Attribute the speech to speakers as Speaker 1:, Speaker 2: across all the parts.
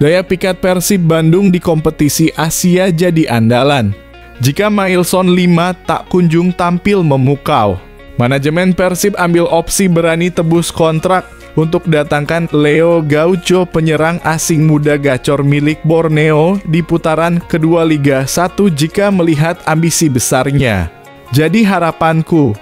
Speaker 1: Daya pikat Persib Bandung di kompetisi Asia jadi andalan. Jika Mailson 5 tak kunjung tampil memukau, manajemen Persib ambil opsi berani tebus kontrak untuk datangkan Leo Gaucho, penyerang asing muda gacor milik Borneo di putaran kedua Liga 1 jika melihat ambisi besarnya. Jadi harapanku.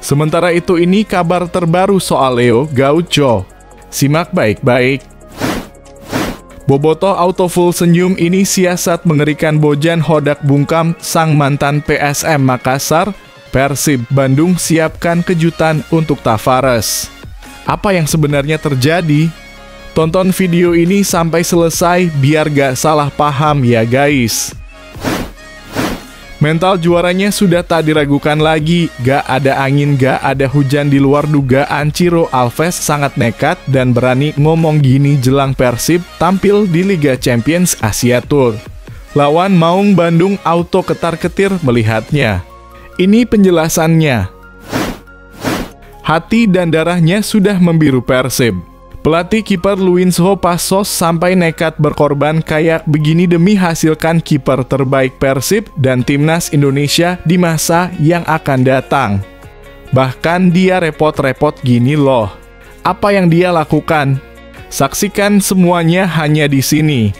Speaker 1: Sementara itu ini kabar terbaru soal Leo Gaucho. Simak baik-baik. Bobotoh auto full senyum ini siasat mengerikan Bojan Hodak bungkam sang mantan PSM Makassar. Persib Bandung siapkan kejutan untuk Tavares. Apa yang sebenarnya terjadi? Tonton video ini sampai selesai biar gak salah paham ya guys. Mental juaranya sudah tak diragukan lagi, gak ada angin, gak ada hujan di luar dugaan. Ciro Alves sangat nekat dan berani ngomong gini jelang Persib tampil di Liga Champions Asia Tour. Lawan Maung Bandung auto ketar-ketir melihatnya. Ini penjelasannya. Hati dan darahnya sudah membiru Persib. Pelatih kiper Luinho Passos sampai nekat berkorban kayak begini demi hasilkan kiper terbaik Persib dan timnas Indonesia di masa yang akan datang. Bahkan dia repot-repot gini loh. Apa yang dia lakukan? Saksikan semuanya hanya di sini.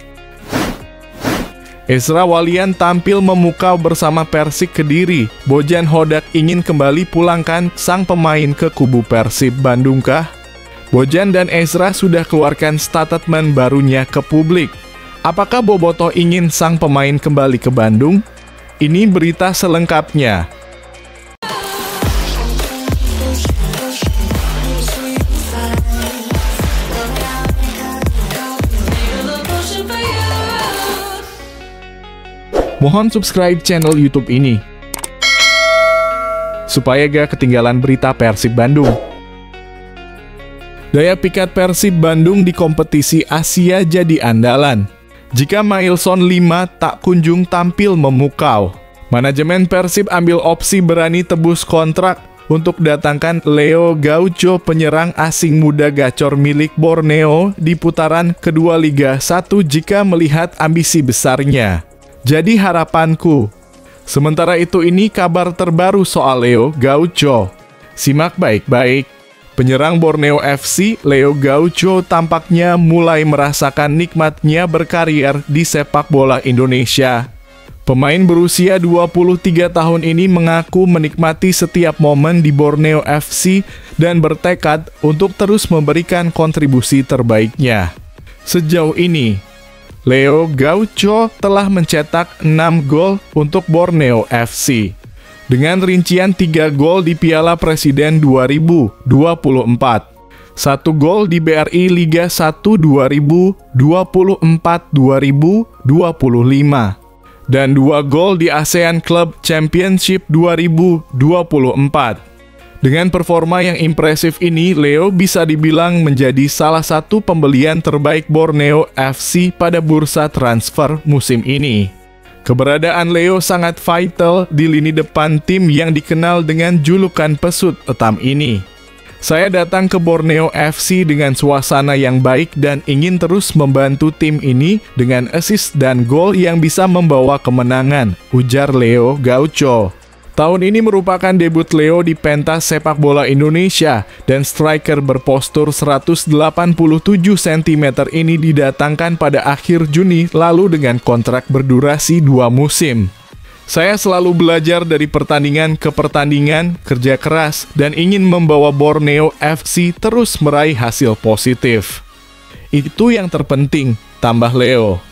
Speaker 1: Ezra Walian tampil memukau bersama Persik Kediri. Bojan Hodak ingin kembali pulangkan sang pemain ke kubu Persib Bandung kah? Bojan dan Ezra sudah keluarkan statement barunya ke publik. Apakah Bobotoh ingin sang pemain kembali ke Bandung? Ini berita selengkapnya. Mohon subscribe channel YouTube ini supaya gak ketinggalan berita Persib Bandung. Daya pikat Persib Bandung di kompetisi Asia jadi andalan. Jika Mailson 5 tak kunjung tampil memukau, manajemen Persib ambil opsi berani tebus kontrak untuk datangkan Leo Gaucho, penyerang asing muda gacor milik Borneo di putaran kedua Liga 1 jika melihat ambisi besarnya. Jadi harapanku. Sementara itu ini kabar terbaru soal Leo Gaucho. Simak baik-baik. Penyerang Borneo FC, Leo Gaucho tampaknya mulai merasakan nikmatnya berkarir di sepak bola Indonesia. Pemain berusia 23 tahun ini mengaku menikmati setiap momen di Borneo FC dan bertekad untuk terus memberikan kontribusi terbaiknya. Sejauh ini, Leo Gaucho telah mencetak 6 gol untuk Borneo FC. Dengan rincian 3 gol di Piala Presiden 2024, 1 gol di BRI Liga 1 2024-2025, dan 2 gol di ASEAN Club Championship 2024. Dengan performa yang impresif ini, Leo bisa dibilang menjadi salah satu pembelian terbaik Borneo FC pada bursa transfer musim ini. Keberadaan Leo sangat vital di lini depan tim yang dikenal dengan julukan pesut etam ini. Saya datang ke Borneo FC dengan suasana yang baik dan ingin terus membantu tim ini dengan assist dan gol yang bisa membawa kemenangan, ujar Leo Gaucho. Tahun ini merupakan debut Leo di pentas sepak bola Indonesia dan striker berpostur 187 cm ini didatangkan pada akhir Juni lalu dengan kontrak berdurasi 2 musim. Saya selalu belajar dari pertandingan ke pertandingan, kerja keras, dan ingin membawa Borneo FC terus meraih hasil positif. Itu yang terpenting, tambah Leo.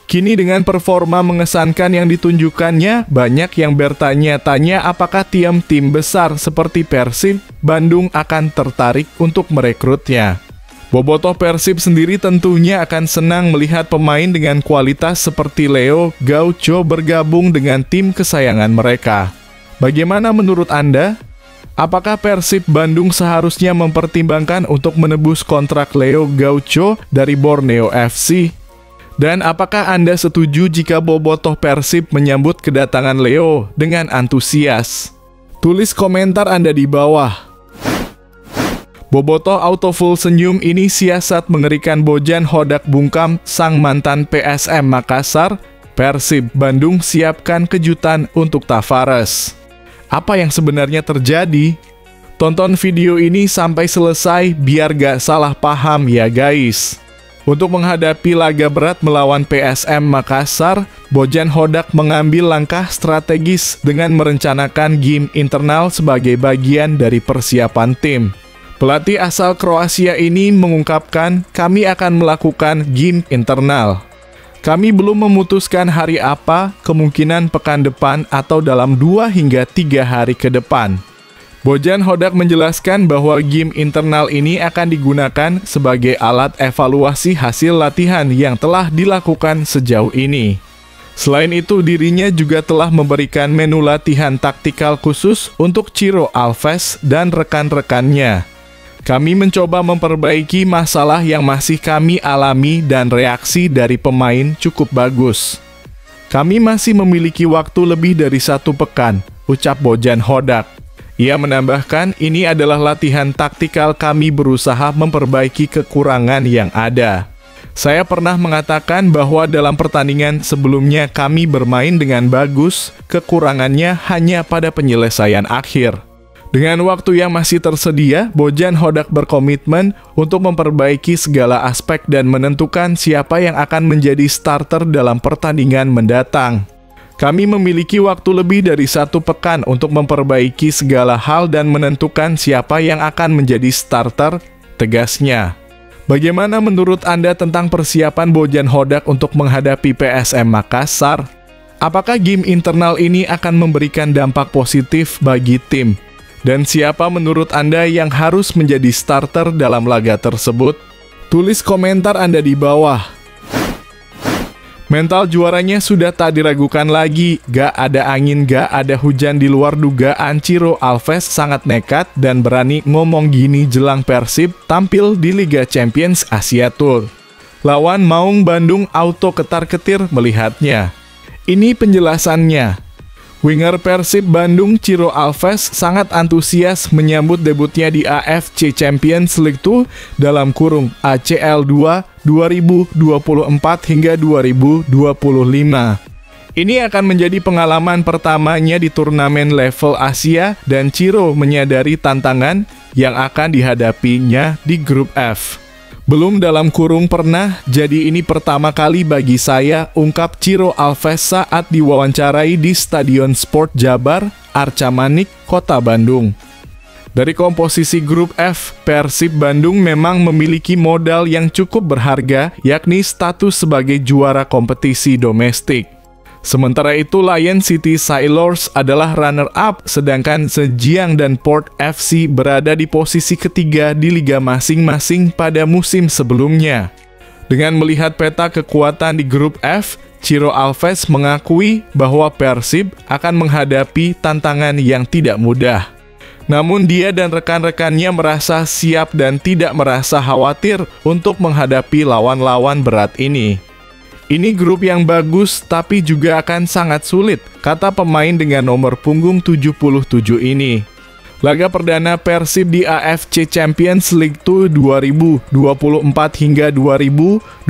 Speaker 1: Kini dengan performa mengesankan yang ditunjukkannya, banyak yang bertanya-tanya apakah tim besar seperti Persib Bandung akan tertarik untuk merekrutnya. Bobotoh Persib sendiri tentunya akan senang melihat pemain dengan kualitas seperti Leo Gaucho bergabung dengan tim kesayangan mereka. Bagaimana menurut Anda? Apakah Persib Bandung seharusnya mempertimbangkan untuk menebus kontrak Leo Gaucho dari Borneo FC? Dan apakah Anda setuju jika Bobotoh Persib menyambut kedatangan Leo dengan antusias? Tulis komentar Anda di bawah. Bobotoh auto full senyum ini siasat mengerikan Bojan Hodak bungkam sang mantan PSM Makassar. Persib Bandung siapkan kejutan untuk Tavares. Apa yang sebenarnya terjadi? Tonton video ini sampai selesai biar gak salah paham ya guys. Untuk menghadapi laga berat melawan PSM Makassar, Bojan Hodak mengambil langkah strategis dengan merencanakan game internal sebagai bagian dari persiapan tim. Pelatih asal Kroasia ini mengungkapkan, kami akan melakukan game internal. Kami belum memutuskan hari apa, kemungkinan pekan depan atau dalam 2 hingga 3 hari ke depan. Bojan Hodak menjelaskan bahwa game internal ini akan digunakan sebagai alat evaluasi hasil latihan yang telah dilakukan sejauh ini. Selain itu, dirinya juga telah memberikan menu latihan taktikal khusus untuk Ciro Alves dan rekan-rekannya. Kami mencoba memperbaiki masalah yang masih kami alami dan reaksi dari pemain cukup bagus. Kami masih memiliki waktu lebih dari 1 pekan, ucap Bojan Hodak. Ia menambahkan, ini adalah latihan taktikal kami berusaha memperbaiki kekurangan yang ada. Saya pernah mengatakan bahwa dalam pertandingan sebelumnya kami bermain dengan bagus, kekurangannya hanya pada penyelesaian akhir. Dengan waktu yang masih tersedia, Bojan Hodak berkomitmen untuk memperbaiki segala aspek dan menentukan siapa yang akan menjadi starter dalam pertandingan mendatang. Kami memiliki waktu lebih dari 1 pekan untuk memperbaiki segala hal dan menentukan siapa yang akan menjadi starter, tegasnya. Bagaimana menurut Anda tentang persiapan Bojan Hodak untuk menghadapi PSM Makassar? Apakah game internal ini akan memberikan dampak positif bagi tim? Dan siapa menurut Anda yang harus menjadi starter dalam laga tersebut? Tulis komentar Anda di bawah. Mental juaranya sudah tak diragukan lagi. Gak ada angin, gak ada hujan di luar dugaan. Ciro Alves sangat nekat dan berani ngomong gini jelang Persib tampil di Liga Champions Asia Tour. Lawan Maung Bandung auto ketar-ketir melihatnya. Ini penjelasannya. Winger Persib Bandung Ciro Alves sangat antusias menyambut debutnya di AFC Champions League 2 dalam kurung ACL 2 2024 hingga 2025. Ini akan menjadi pengalaman pertamanya di turnamen level Asia dan Ciro menyadari tantangan yang akan dihadapinya di grup F. Belum dalam kurung pernah, jadi ini pertama kali bagi saya, ungkap Ciro Alves saat diwawancarai di Stadion Sport Jabar, Arca Manik, Kota Bandung. Dari komposisi grup F, Persib Bandung memang memiliki modal yang cukup berharga, yakni status sebagai juara kompetisi domestik. Sementara itu, Lion City Sailors adalah runner-up, sedangkan Zhejiang dan Port FC berada di posisi ketiga di liga masing-masing pada musim sebelumnya. Dengan melihat peta kekuatan di grup F, Ciro Alves mengakui bahwa Persib akan menghadapi tantangan yang tidak mudah. Namun dia dan rekan-rekannya merasa siap dan tidak merasa khawatir untuk menghadapi lawan-lawan berat ini. Ini grup yang bagus tapi juga akan sangat sulit, kata pemain dengan nomor punggung 77 ini. Laga perdana Persib di AFC Champions League 2 2024 hingga 2025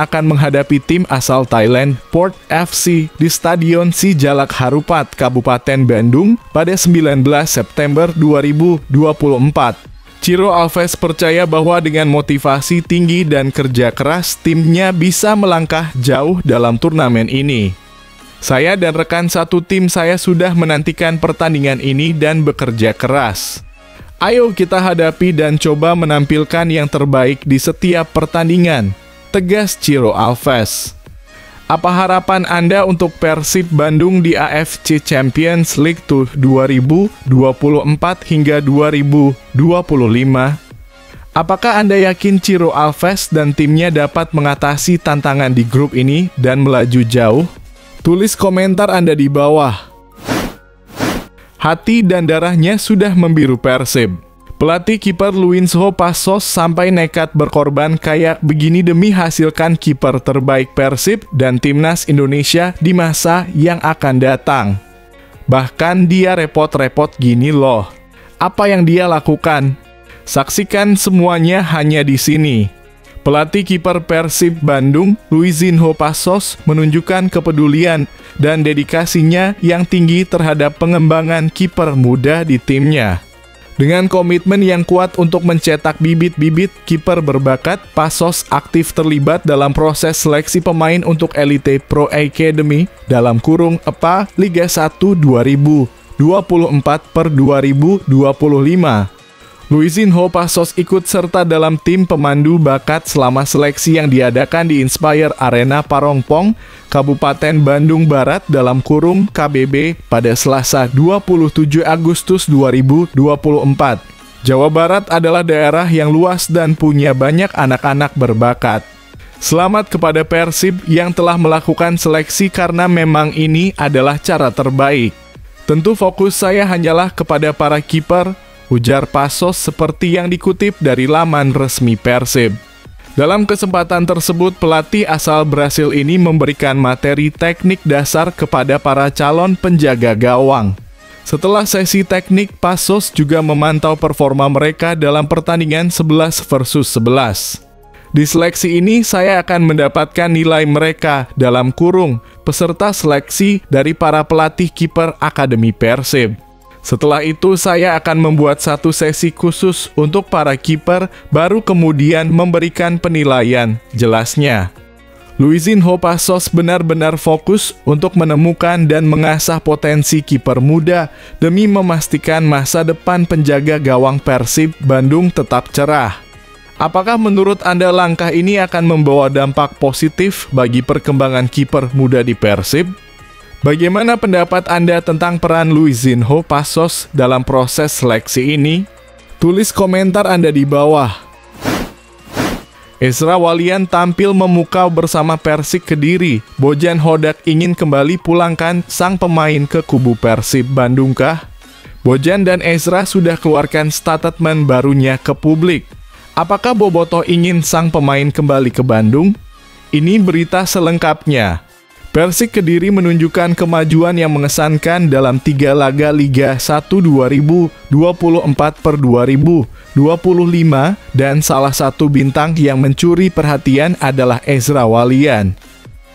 Speaker 1: akan menghadapi tim asal Thailand, Port FC, di Stadion Sijalak Harupat, Kabupaten Bandung pada 19 September 2024. Ciro Alves percaya bahwa dengan motivasi tinggi dan kerja keras, timnya bisa melangkah jauh dalam turnamen ini. Saya dan rekan satu tim saya sudah menantikan pertandingan ini dan bekerja keras. Ayo kita hadapi dan coba menampilkan yang terbaik di setiap pertandingan, tegas Ciro Alves. Apa harapan Anda untuk Persib Bandung di AFC Champions League 2 2024 hingga 2025? Apakah Anda yakin Ciro Alves dan timnya dapat mengatasi tantangan di grup ini dan melaju jauh? Tulis komentar Anda di bawah. Hati dan darahnya sudah membiru Persib. Pelatih kiper Luinho Passos sampai nekat berkorban kayak begini demi hasilkan kiper terbaik Persib dan timnas Indonesia di masa yang akan datang. Bahkan dia repot-repot gini loh. Apa yang dia lakukan? Saksikan semuanya hanya di sini. Pelatih kiper Persib Bandung, Luizinho Passos, menunjukkan kepedulian dan dedikasinya yang tinggi terhadap pengembangan kiper muda di timnya. Dengan komitmen yang kuat untuk mencetak bibit-bibit kiper berbakat, Passos aktif terlibat dalam proses seleksi pemain untuk Elite Pro Academy dalam kurung EPA Liga 1 2024/2025. Luizinho Passos ikut serta dalam tim pemandu bakat selama seleksi yang diadakan di Inspire Arena Parongpong, Kabupaten Bandung Barat dalam kurung KBB pada Selasa 27 Agustus 2024. Jawa Barat adalah daerah yang luas dan punya banyak anak-anak berbakat. Selamat kepada Persib yang telah melakukan seleksi karena memang ini adalah cara terbaik. Tentu fokus saya hanyalah kepada para kiper, ujar Passos seperti yang dikutip dari laman resmi Persib. Dalam kesempatan tersebut, pelatih asal Brasil ini memberikan materi teknik dasar kepada para calon penjaga gawang. Setelah sesi teknik, Passos juga memantau performa mereka dalam pertandingan 11 versus 11. Di seleksi ini, saya akan mendapatkan nilai mereka dalam kurung peserta seleksi dari para pelatih kiper Akademi Persib. Setelah itu, saya akan membuat satu sesi khusus untuk para kiper, baru kemudian memberikan penilaian, jelasnya. Luizinho Passos benar-benar fokus untuk menemukan dan mengasah potensi kiper muda demi memastikan masa depan penjaga gawang Persib Bandung tetap cerah. Apakah menurut Anda langkah ini akan membawa dampak positif bagi perkembangan kiper muda di Persib? Bagaimana pendapat Anda tentang peran Luizinho Passos dalam proses seleksi ini? Tulis komentar Anda di bawah. Ezra Walian tampil memukau bersama Persik Kediri. Bojan Hodak ingin kembali pulangkan sang pemain ke kubu Persib Bandung kah? Bojan dan Ezra sudah keluarkan statement barunya ke publik. Apakah Bobotoh ingin sang pemain kembali ke Bandung? Ini berita selengkapnya. Persik Kediri menunjukkan kemajuan yang mengesankan dalam 3 laga Liga 1 2024/2025 dan salah satu bintang yang mencuri perhatian adalah Ezra Walian.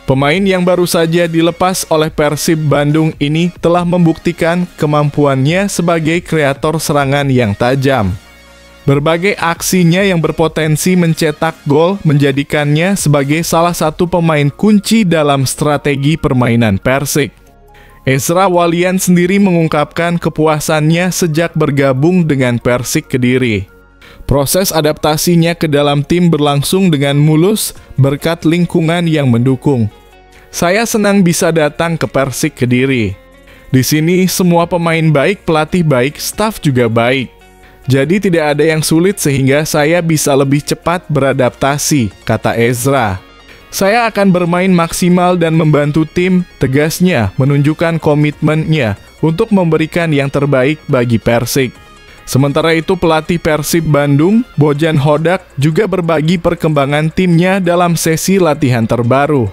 Speaker 1: Pemain yang baru saja dilepas oleh Persib Bandung ini telah membuktikan kemampuannya sebagai kreator serangan yang tajam. Berbagai aksinya yang berpotensi mencetak gol menjadikannya sebagai salah satu pemain kunci dalam strategi permainan Persik. Ezra Walian sendiri mengungkapkan kepuasannya sejak bergabung dengan Persik Kediri. Proses adaptasinya ke dalam tim berlangsung dengan mulus berkat lingkungan yang mendukung. Saya senang bisa datang ke Persik Kediri. Di sini semua pemain baik, pelatih baik, staf juga baik. Jadi tidak ada yang sulit sehingga saya bisa lebih cepat beradaptasi, kata Ezra. Saya akan bermain maksimal dan membantu tim, tegasnya menunjukkan komitmennya untuk memberikan yang terbaik bagi Persik. Sementara itu pelatih Persib Bandung, Bojan Hodak, juga berbagi perkembangan timnya dalam sesi latihan terbaru.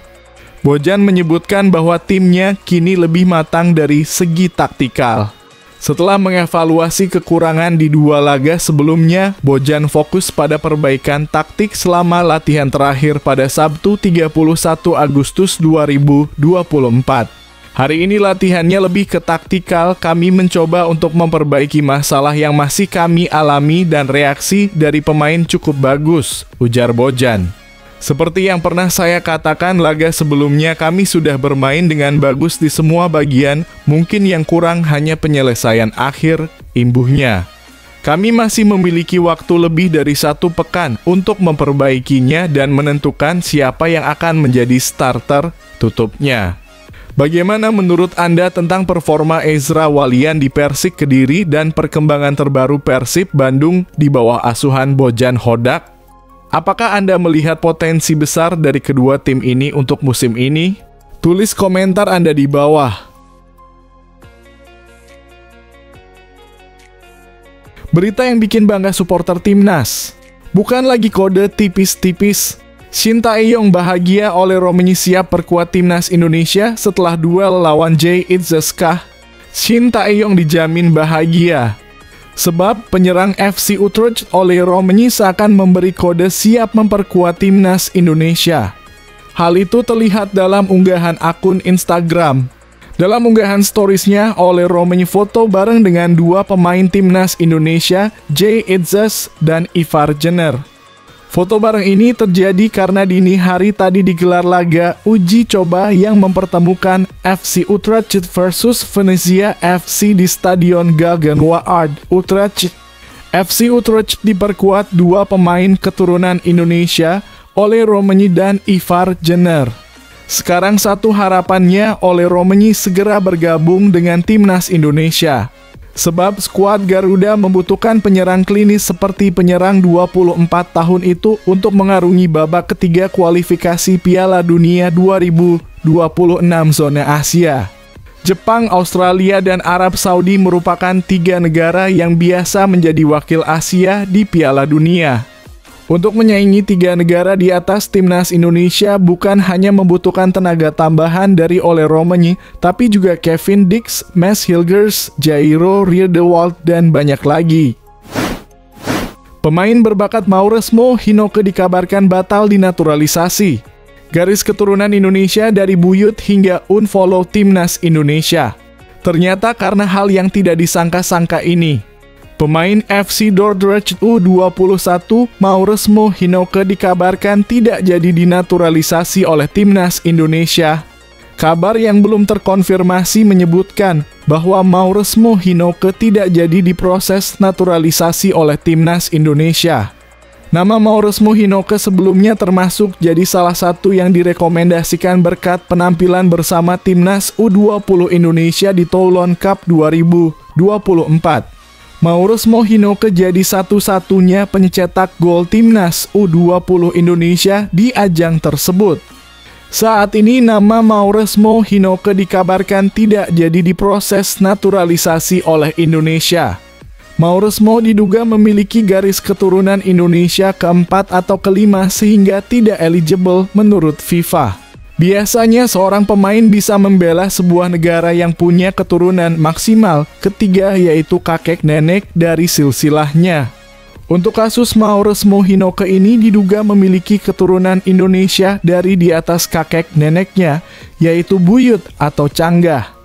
Speaker 1: Bojan menyebutkan bahwa timnya kini lebih matang dari segi taktikal. Setelah mengevaluasi kekurangan di 2 laga sebelumnya, Bojan fokus pada perbaikan taktik selama latihan terakhir pada Sabtu 31 Agustus 2024. Hari ini latihannya lebih ke taktikal, kami mencoba untuk memperbaiki masalah yang masih kami alami dan reaksi dari pemain cukup bagus, ujar Bojan. Seperti yang pernah saya katakan laga sebelumnya, kami sudah bermain dengan bagus di semua bagian, mungkin yang kurang hanya penyelesaian akhir, imbuhnya. Kami masih memiliki waktu lebih dari 1 pekan untuk memperbaikinya dan menentukan siapa yang akan menjadi starter, tutupnya. Bagaimana menurut Anda tentang performa Ezra Walian di Persik Kediri dan perkembangan terbaru Persib Bandung di bawah asuhan Bojan Hodak? Apakah Anda melihat potensi besar dari kedua tim ini untuk musim ini? Tulis komentar Anda di bawah. Berita yang bikin bangga supporter timnas. Bukan lagi kode tipis-tipis. Shin Tae-yong bahagia oleh Romani siap perkuat timnas Indonesia setelah duel lawan Jae Itzeskah. Shin Tae-yong dijamin bahagia. Sebab penyerang FC Utrecht Ole Roemeny seakan memberi kode siap memperkuat timnas Indonesia. Hal itu terlihat dalam unggahan akun Instagram. Dalam unggahan storiesnya, Ole Roemeny foto bareng dengan dua pemain timnas Indonesia, Jay Itzes dan Ivar Jenner. Foto bareng ini terjadi karena dini hari tadi digelar laga uji coba yang mempertemukan FC Utrecht versus Venezia FC di Stadion Galgenwaard, Utrecht. FC Utrecht diperkuat dua pemain keturunan Indonesia, Ole Roemeny dan Ivar Jenner. Sekarang satu harapannya Ole Roemeny segera bergabung dengan timnas Indonesia. Sebab skuad Garuda membutuhkan penyerang klinis seperti penyerang 24 tahun itu untuk mengarungi babak ketiga kualifikasi Piala Dunia 2026 zona Asia. Jepang, Australia, dan Arab Saudi merupakan tiga negara yang biasa menjadi wakil Asia di Piala Dunia. Untuk menyaingi tiga negara di atas, timnas Indonesia bukan hanya membutuhkan tenaga tambahan dari Ole Roemeny, tapi juga Kevin Dix, Mads Hilgers, Jairo Riedewald, dan banyak lagi. Pemain berbakat Mauresmo Hinoke dikabarkan batal dinaturalisasi. Garis keturunan Indonesia dari buyut hingga unfollow timnas Indonesia. Ternyata karena hal yang tidak disangka-sangka ini. Pemain FC Dordrecht U21 Mauresmo Hinoke dikabarkan tidak jadi dinaturalisasi oleh timnas Indonesia. Kabar yang belum terkonfirmasi menyebutkan bahwa Mauresmo Hinoke tidak jadi diproses naturalisasi oleh timnas Indonesia. Nama Mauresmo Hinoke sebelumnya termasuk jadi salah satu yang direkomendasikan berkat penampilan bersama timnas U20 Indonesia di Toulon Cup 2024. Mauresmo Hinoke jadi satu-satunya pencetak gol timnas U20 Indonesia di ajang tersebut. Saat ini nama Mauresmo Hinoke dikabarkan tidak jadi diproses naturalisasi oleh Indonesia. Mauresmo diduga memiliki garis keturunan Indonesia keempat atau kelima sehingga tidak eligible menurut FIFA. Biasanya seorang pemain bisa membela sebuah negara yang punya keturunan maksimal ketiga, yaitu kakek nenek dari silsilahnya. Untuk kasus Mauresmo Hinoke ini diduga memiliki keturunan Indonesia dari di atas kakek neneknya, yaitu buyut atau canggah.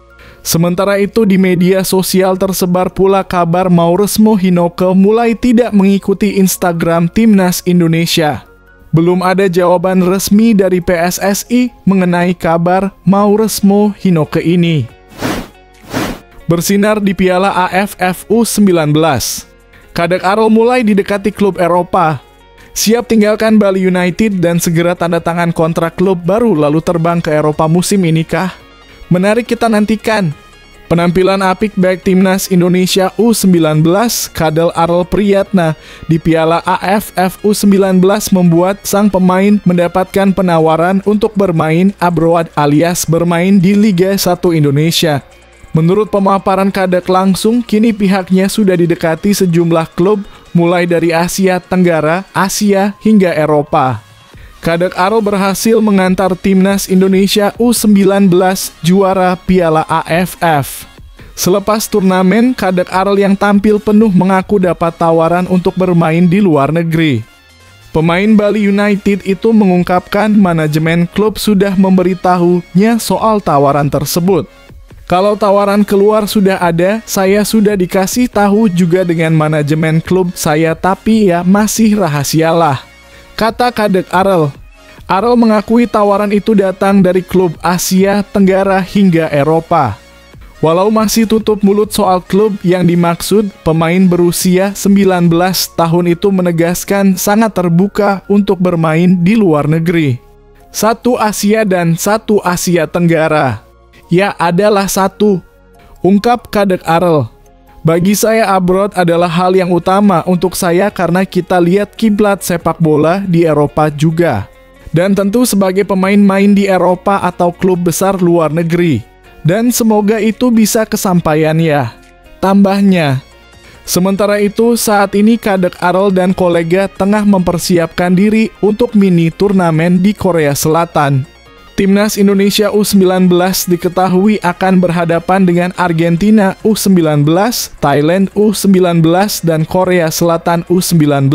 Speaker 1: Sementara itu di media sosial tersebar pula kabar Mauresmo Hinoke mulai tidak mengikuti Instagram timnas Indonesia. Belum ada jawaban resmi dari PSSI mengenai kabar Mauresmo Hinoke ini. Bersinar di Piala AFF U19. Kadek Arel mulai didekati klub Eropa. Siap tinggalkan Bali United dan segera tanda tangan kontrak klub baru lalu terbang ke Eropa musim ini kah? Menarik kita nantikan. Penampilan apik baik timnas Indonesia U19 Kadek Arel Priyatna di Piala AFF U19 membuat sang pemain mendapatkan penawaran untuk bermain abroad alias bermain di Liga 1 Indonesia. Menurut pemaparan Kadek langsung, kini pihaknya sudah didekati sejumlah klub mulai dari Asia Tenggara, Asia hingga Eropa. Kadek Arel berhasil mengantar timnas Indonesia U19 juara Piala AFF. Selepas turnamen, Kadek Arel yang tampil penuh mengaku dapat tawaran untuk bermain di luar negeri. Pemain Bali United itu mengungkapkan manajemen klub sudah memberitahunya soal tawaran tersebut. Kalau tawaran keluar sudah ada, saya sudah dikasih tahu juga dengan manajemen klub saya, tapi ya masih rahasialah, kata Kadek Arel. Arel mengakui tawaran itu datang dari klub Asia Tenggara hingga Eropa. Walau masih tutup mulut soal klub yang dimaksud, pemain berusia 19 tahun itu menegaskan sangat terbuka untuk bermain di luar negeri. Satu Asia dan satu Asia Tenggara. Ya adalah satu, ungkap Kadek Arel. Bagi saya abroad adalah hal yang utama untuk saya karena kita lihat kiblat sepak bola di Eropa juga. Dan tentu sebagai pemain main di Eropa atau klub besar luar negeri. Dan semoga itu bisa kesampaian ya, tambahnya. Sementara itu, saat ini Kadek Arel dan kolega tengah mempersiapkan diri untuk mini turnamen di Korea Selatan. Timnas Indonesia U19 diketahui akan berhadapan dengan Argentina U19, Thailand U19, dan Korea Selatan U19.